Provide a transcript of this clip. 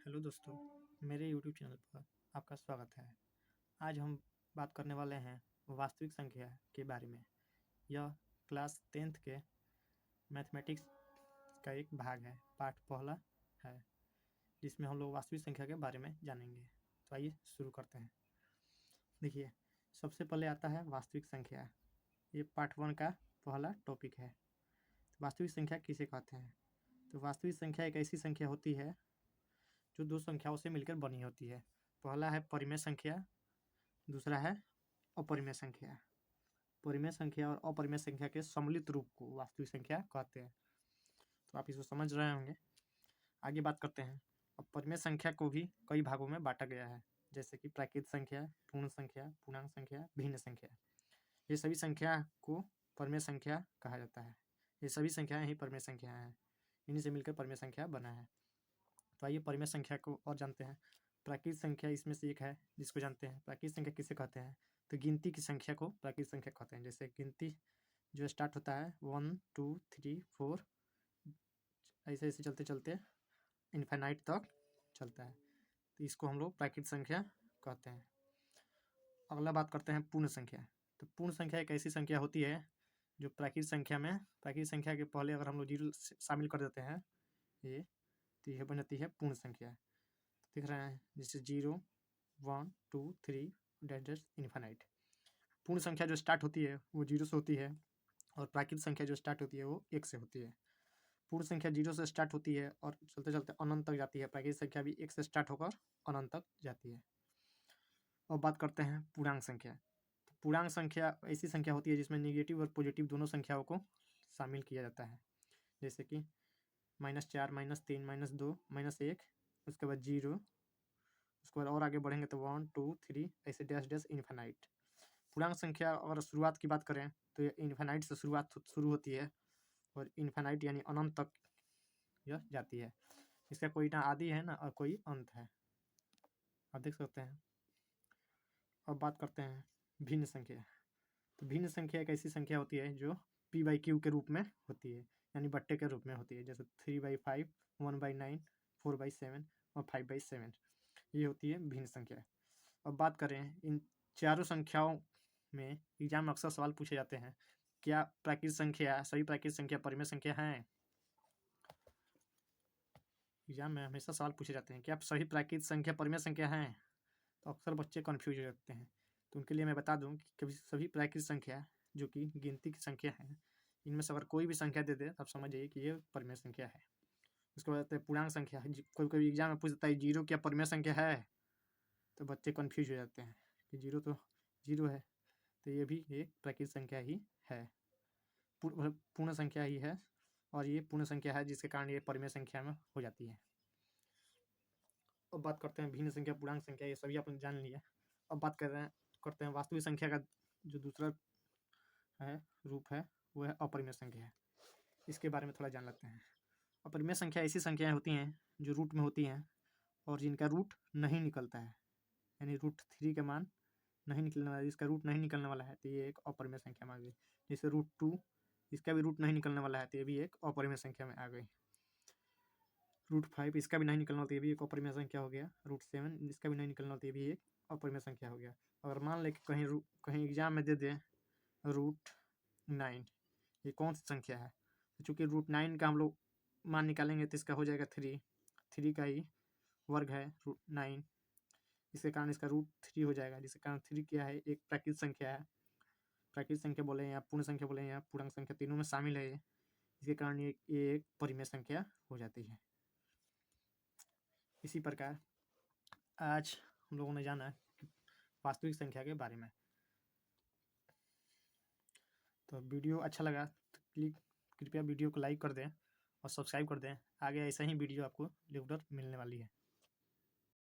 Hello दोस्तों, मेरे YouTube channel पर आपका स्वागत है। आज हम बात करने वाले हैं वास्तविक संख्या के बारे में। यह क्लास 10th के मैथमेटिक्स का एक भाग है, पाठ पहला है, जिसमें हम लोग वास्तविक संख्या के बारे में जानेंगे। तो आइए शुरू करते हैं। देखिए, सबसे पहले आता है वास्तविक संख्या। ये पार्ट 1 का पहला टॉपिक है। तो वास्तविक संख्या किसे कहते हैं? तो वास्तविक संख्या एक ऐसी संख्या होती है जो दो संख्याओं से मिलकर बनी होती है। पहला है परिमेय संख्या, दूसरा है अपरिमेय संख्या। परिमेय संख्या और अपरिमेय संख्या के सम्मिलित रूप को वास्तविक संख्या कहते हैं। तो आप इसको समझ रहे होंगे। आगे बात करते हैं। अब परिमेय संख्या को भी कई भागों में बांटा गया है, जैसे कि प्राकृत संख्या, पूर्ण संख्या, पूर्णांक संख्या, भिन्न संख्या। ये सभी संख्या को परिमेय संख्या कहा जाता है। ये सभी संख्याएं ही परिमेय संख्याएं हैं। इन्हीं से मिलकर परिमेय संख्या बना है। तो आइए परिमेय संख्या को और जानते हैं। प्राकृत संख्या इसमें से एक है जिसको जानते हैं। प्राकृत संख्या किसे कहते हैं? तो गिनती की संख्या को प्राकृत संख्या कहते हैं। जैसे गिनती जो स्टार्ट होता है 1 2 3 4, ऐसे ऐसे चलते चलते इन्फिनाइट तक चलता है, तो इसको हम लोग प्राकृत संख्या कहते हैं। अगला बात करते हैं पूर्ण संख्या। तो पूर्ण संख्या एक ऐसी संख्या होती है जो प्राकृत संख्या के पहले अगर हम लोग जीरो शामिल कर देते हैं ये, तो यह बन जाती है पूर्ण संख्या। दिख रहा है, जैसे 0 1 2 3 डैश डैश इन्फिनाइट। पूर्ण संख्या जो स्टार्ट होती है वो 0 से होती है, और प्राकृत संख्या जो स्टार्ट होती है वो 1 से होती है। पूर्ण संख्या 0 से स्टार्ट होती है और चलते चलते अनंत तक जाती है। प्राकृत संख्या भी 1 से स्टार्ट होकर अनंत तक जाती है। और बात करते हैं पूर्णांक संख्या। तो पूर्णांक संख्या ऐसी संख्या होती है जिसमें निगेटिव और पॉजिटिव दोनों संख्याओं को शामिल किया जाता है। जैसे कि -4 -3 -2 -1, उसके बाद 0, उसके बाद और आगे बढ़ेंगे तो 1 2 3 ऐसे डैश डैश इन्फिनाइट। पूर्णांक संख्या अगर शुरुआत की बात करें तो ये इन्फिनाइट से शुरू होती है और इन्फिनाइट यानी अनंत तक यह जाती है। इसका कोई ना आदि है ना और कोई अंत है, आप देख सकते हैं। अब बात करते हैं भिन्न संख्या। तो भिन्न संख्या एक ऐसी संख्या होती है जो p/q के रूप में होती है, यानी बट्टे के रूप में होती है। जैसे 3/5, 1/9, 4/7 और 5/7, ये होती है भिन्न संख्या। अब बात करें इन चारों संख्याओं में एग्जाम में अक्सर सवाल पूछे जाते हैं, क्या प्राकृत संख्या सभी प्राकृत संख्या परिमेय संख्या हैं? एग्जाम में हमेशा सवाल पूछे जाते हैं, क्या सभी प्राकृत संख्या परिमेय संख्या हैं? तो अक्सर बच्चे कन्फ्यूज हो जाते हैं। तो उनके लिए मैं बता दूं कि कभी सभी प्राकृत संख्या जो कि गिनती की संख्या है, इनमें से अगर कोई भी संख्या दे दे तब समझ जाइए कि ये परिमेय संख्या है। उसके बाद आते हैं पूर्णांक संख्या। कोई कोई एग्जाम में पूछता है 0 क्या परिमेय संख्या है? तो बच्चे कन्फ्यूज हो जाते हैं कि 0 तो 0 है, तो ये भी एक प्राकृत संख्या ही है, पूर्ण संख्या ही है, और ये पूर्ण संख्या है जिसके कारण ये परिमेय संख्या में हो जाती है। अब बात करते हैं भिन्न संख्या, पूर्णांक संख्या, ये सभी अपन जान लिया। अब बात करते हैं वास्तविक संख्या का जो दूसरा है रूप है वो है अपरिमेय संख्या। इसके बारे में थोड़ा जान लेते हैं। अपरिमेय संख्या ऐसी संख्याएं होती हैं जो रूट में होती हैं और जिनका रूट नहीं निकलता है, यानी √3 का मान नहीं निकलने वाला, इसका रूट नहीं निकलने वाला है, तो ये एक अपरिमेय संख्या में आ गई। जैसे √2, इसका भी रूट नहीं निकलने वाला है, तो ये भी एक अपरिमेय संख्या में आ गई। √5, इसका भी नहीं निकलना होता, ये भी एक अपरिमेय संख्या हो गया। √7, इसका भी नहीं निकलना होता, ये भी एक अपरिमेय संख्या हो गया। अगर मान लें कि कहीं एग्जाम में दे दें √9, ये कौन सी संख्या है? तो चूँकि √9 का हम लोग मान निकालेंगे तो इसका हो जाएगा 3 का ही वर्ग है √9, इसके कारण इसका √3 हो जाएगा, जिसके कारण 3 क्या है, एक प्राकृत संख्या है। प्राकृत संख्या बोले या पूर्ण संख्या बोले या पूर्णांक संख्या, तीनों में शामिल है ये, इसके कारण ये एक परिमेय संख्या हो जाती है। इसी प्रकार आज हम लोगों ने जाना वास्तविक संख्या के बारे में। तो वीडियो अच्छा लगा तो कृपया वीडियो को लाइक कर दें और सब्सक्राइब कर दें। आगे ऐसा ही वीडियो आपको रेगुलर मिलने वाली है।